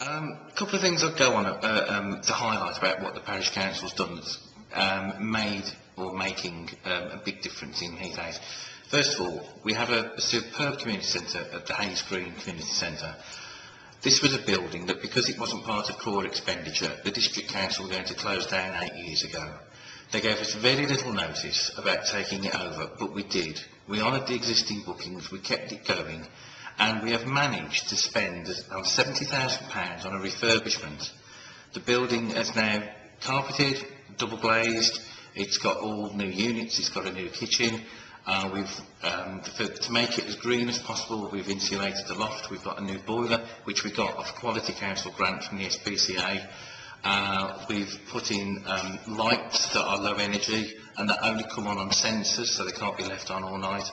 A couple of things I'd go on to highlight about what the parish council's done that's made or making a big difference in Heath. First of all, we have a superb community centre at the Hayes Green Community Centre. This was a building that, because it wasn't part of Cllr expenditure, the district council were going to close down 8 years ago. They gave us very little notice about taking it over, but we did. We honoured the existing bookings, we kept it going, and we have managed to spend £70,000 on a refurbishment. The building is now carpeted, double glazed, it's got all new units, it's got a new kitchen. To make it as green as possible, we've insulated the loft, we've got a new boiler, which we got off Quality Council grant from the SPCA. We've put in lights that are low energy and that only come on sensors, so they can't be left on all night.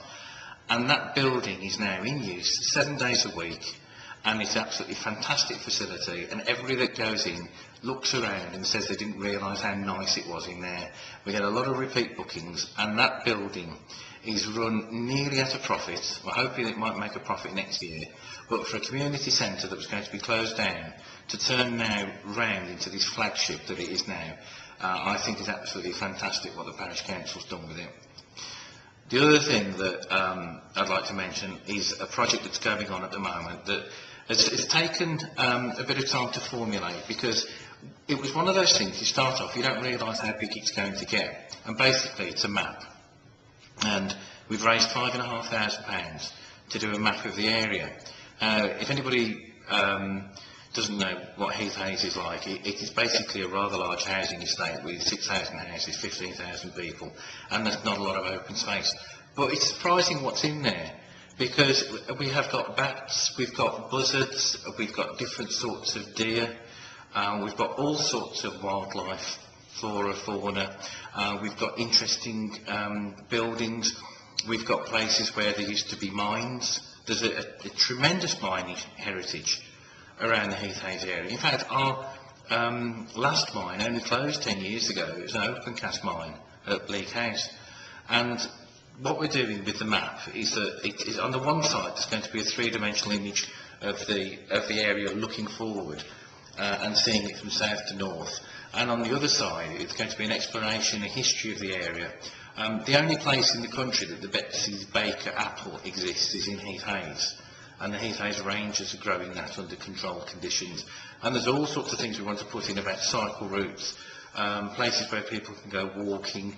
And that building is now in use 7 days a week, and it's an absolutely fantastic facility, and everybody that goes in looks around and says they didn't realise how nice it was in there. We get a lot of repeat bookings, and that building is run nearly at a profit. We're hoping it might make a profit next year, but for a community centre that was going to be closed down to turn now round into this flagship that it is now, I think is absolutely fantastic what the parish council's done with it. The other thing that I'd like to mention is a project that's going on at the moment that has taken a bit of time to formulate, because it was one of those things, you start off, you don't realise how big it's going to get, and basically it's a map. And we've raised £5,500 to do a map of the area. If anybody doesn't know what Heath is like, it is basically a rather large housing estate with 6,000 houses, 15,000 people, and there's not a lot of open space. But it's surprising what's in there, because we have got bats, we've got buzzards, we've got different sorts of deer, we've got all sorts of wildlife, flora, fauna, we've got interesting buildings, we've got places where there used to be mines. There's a tremendous mining heritage around the Heath area. In fact, our last mine only closed 10 years ago. It was an open cast mine at Bleak House. And what we're doing with the map is that it is, on the one side, there's going to be a three-dimensional image of the area looking forward and seeing it from south to north. And on the other side, it's going to be an exploration, a history of the area. The only place in the country that the Betsy's Baker apple exists is in Heath. And the Heath Rangers are growing that under controlled conditions. And there's all sorts of things we want to put in about cycle routes, places where people can go walking,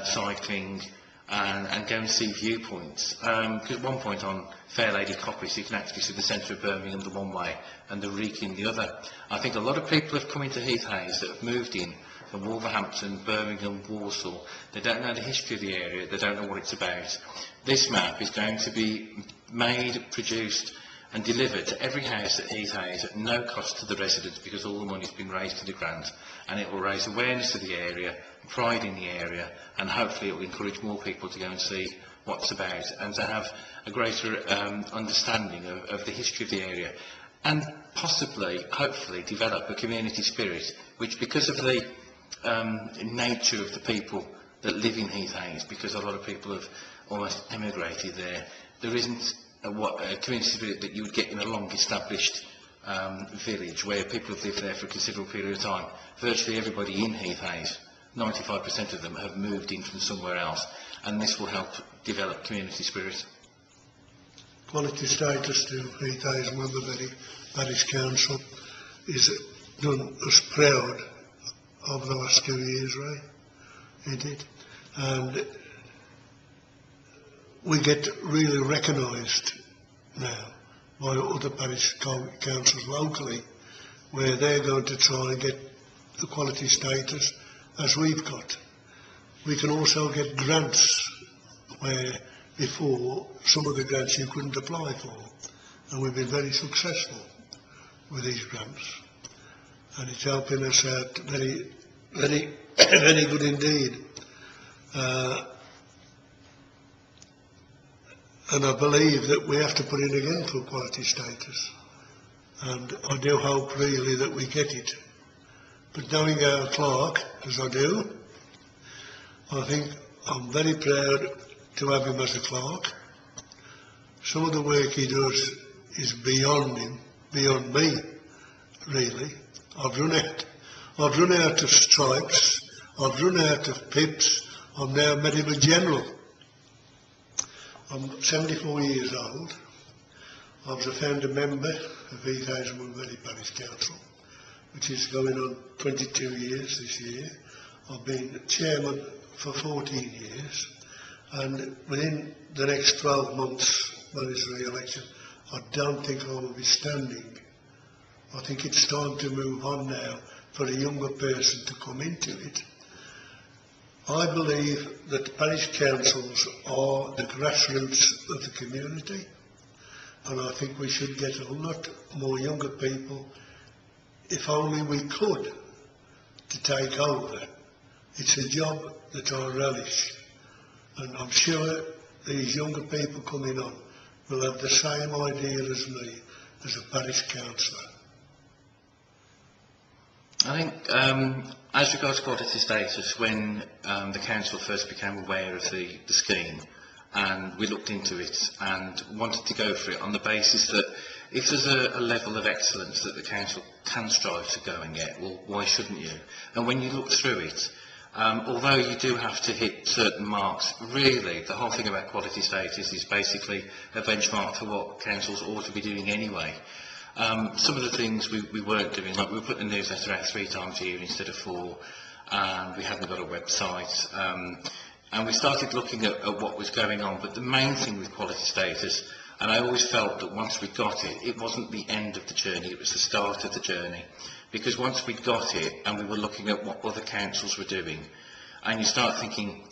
cycling, and go and see viewpoints. Because at one point on Fair Lady Coppice, you can actually see the centre of Birmingham the one way and the Wrekin the other. I think a lot of people have come into Heath that have moved in from Wolverhampton, Birmingham, Walsall. They don't know the history of the area, they don't know what it's about. This map is going to be made, produced and delivered to every house at Heath at no cost to the residents, because all the money's been raised to the grant, and it will raise awareness of the area, pride in the area, and hopefully it will encourage more people to go and see what's about and to have a greater understanding of the history of the area, and possibly, hopefully, develop a community spirit which, because of the nature of the people that live in Heath, because a lot of people have almost emigrated there isn't a community spirit that you would get in a long established village where people have lived there for a considerable period of time. Virtually everybody in Heath, 95% of them have moved in from somewhere else, and this will help develop community spirit. Quality status to Heath and Wimblebury Parish Council is done us proud over the last 2 years, right? It did. And we get really recognised now by other parish councils locally, where they're going to try and get the quality status as we've got. We can also get grants where before some of the grants you couldn't apply for, and we've been very successful with these grants, and it's helping us out very, very, very good indeed. And I believe that we have to put in again for quality status, and I do hope really that we get it. But knowing our clerk, as I do, I think I'm very proud to have him as a clerk. Some of the work he does is beyond him, beyond me, really. I've run out. I've run out of stripes. I've run out of pips. I'm now medical general. I'm 74 years old. I was a founder member of Heath and Wimblebury Parish Council, which is going on 22 years this year. I've been chairman for 14 years, and within the next 12 months, when it's re-election, I don't think I will be standing. I think it's time to move on now for a younger person to come into it. I believe that parish councils are the grassroots of the community, and I think we should get a lot more younger people, if only we could, to take over. It's a job that I relish, and I'm sure these younger people coming on will have the same idea as me as a parish councillor. I think, as regards quality status, when the council first became aware of the scheme, and we looked into it and wanted to go for it on the basis that if there's a level of excellence that the council can strive to go and get, well, why shouldn't you? And when you look through it, although you do have to hit certain marks, really the whole thing about quality status is basically a benchmark for what councils ought to be doing anyway. Some of the things we weren't doing, like we put the newsletter out 3 times a year instead of 4, and we hadn't got a website, and we started looking at what was going on. But the main thing with quality status, and I always felt that once we got it, it wasn't the end of the journey, it was the start of the journey. Because once we got it and we were looking at what other councils were doing, and you start thinking,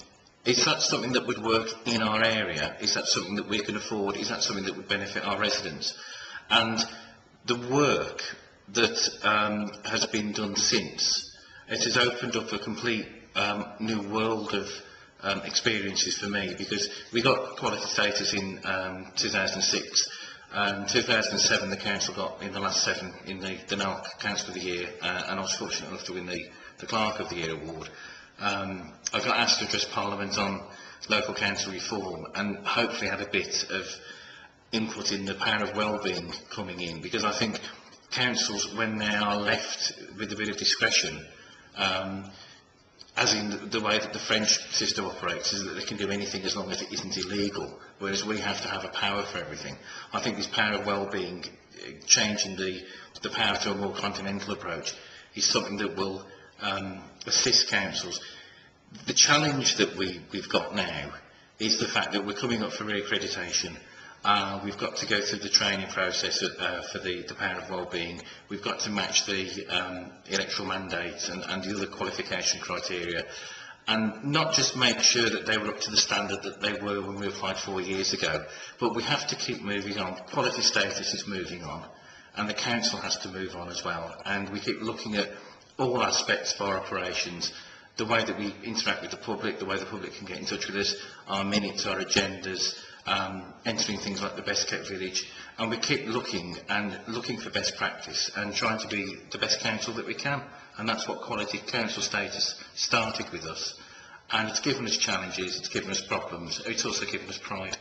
is that something that would work in our area? Is that something that we can afford? Is that something that would benefit our residents? And the work that has been done since, it has opened up a complete new world of experiences for me, because we got quality status in 2006. 2007 the council got in the last 7 in the NALC Council of the Year, and I was fortunate enough to win the Clerk of the Year award. I got asked to address Parliament on local council reform, and hopefully had a bit of input in the power of wellbeing coming in, because I think councils, when they are left with a bit of discretion, as in the way that the French system operates, is that they can do anything as long as it isn't illegal, whereas we have to have a power for everything. I think this power of wellbeing, changing the power to a more continental approach, is something that will assist councils. The challenge that we've got now is the fact that we're coming up for reaccreditation. We've got to go through the training process for the power of wellbeing. We've got to match the electoral mandates and the other qualification criteria, and not just make sure that they were up to the standard that they were when we applied 4 years ago, but we have to keep moving on. Quality status is moving on, and the council has to move on as well. And we keep looking at all aspects of our operations, the way that we interact with the public, the way the public can get in touch with us, our minutes, our agendas, entering things like the best kept village, and we keep looking for best practice and trying to be the best council that we can. And that's what quality council status started with us, and it's given us challenges, it's given us problems, it's also given us pride.